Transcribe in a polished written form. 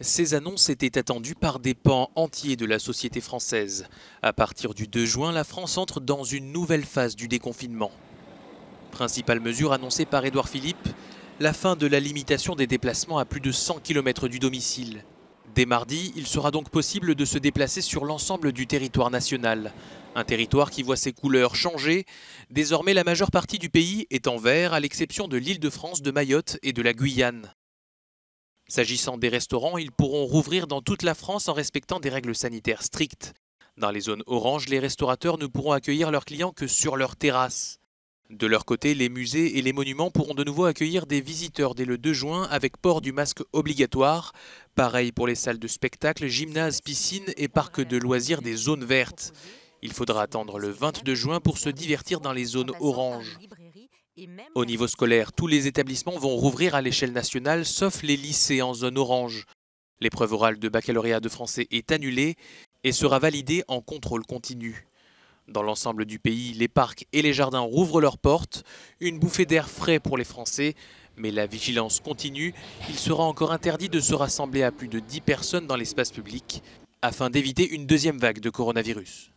Ces annonces étaient attendues par des pans entiers de la société française. À partir du 2 juin, la France entre dans une nouvelle phase du déconfinement. Principale mesure annoncée par Édouard Philippe, la fin de la limitation des déplacements à plus de 100 km du domicile. Dès mardi, il sera donc possible de se déplacer sur l'ensemble du territoire national. Un territoire qui voit ses couleurs changer. Désormais, la majeure partie du pays est en vert, à l'exception de l'Île-de-France, de Mayotte et de la Guyane. S'agissant des restaurants, ils pourront rouvrir dans toute la France en respectant des règles sanitaires strictes. Dans les zones oranges, les restaurateurs ne pourront accueillir leurs clients que sur leur terrasse. De leur côté, les musées et les monuments pourront de nouveau accueillir des visiteurs dès le 2 juin avec port du masque obligatoire. Pareil pour les salles de spectacle, gymnases, piscines et parcs de loisirs des zones vertes. Il faudra attendre le 22 juin pour se divertir dans les zones oranges. Au niveau scolaire, tous les établissements vont rouvrir à l'échelle nationale, sauf les lycées en zone orange. L'épreuve orale de baccalauréat de français est annulée et sera validée en contrôle continu. Dans l'ensemble du pays, les parcs et les jardins rouvrent leurs portes, une bouffée d'air frais pour les Français, mais la vigilance continue. Il sera encore interdit de se rassembler à plus de 10 personnes dans l'espace public, afin d'éviter une deuxième vague de coronavirus.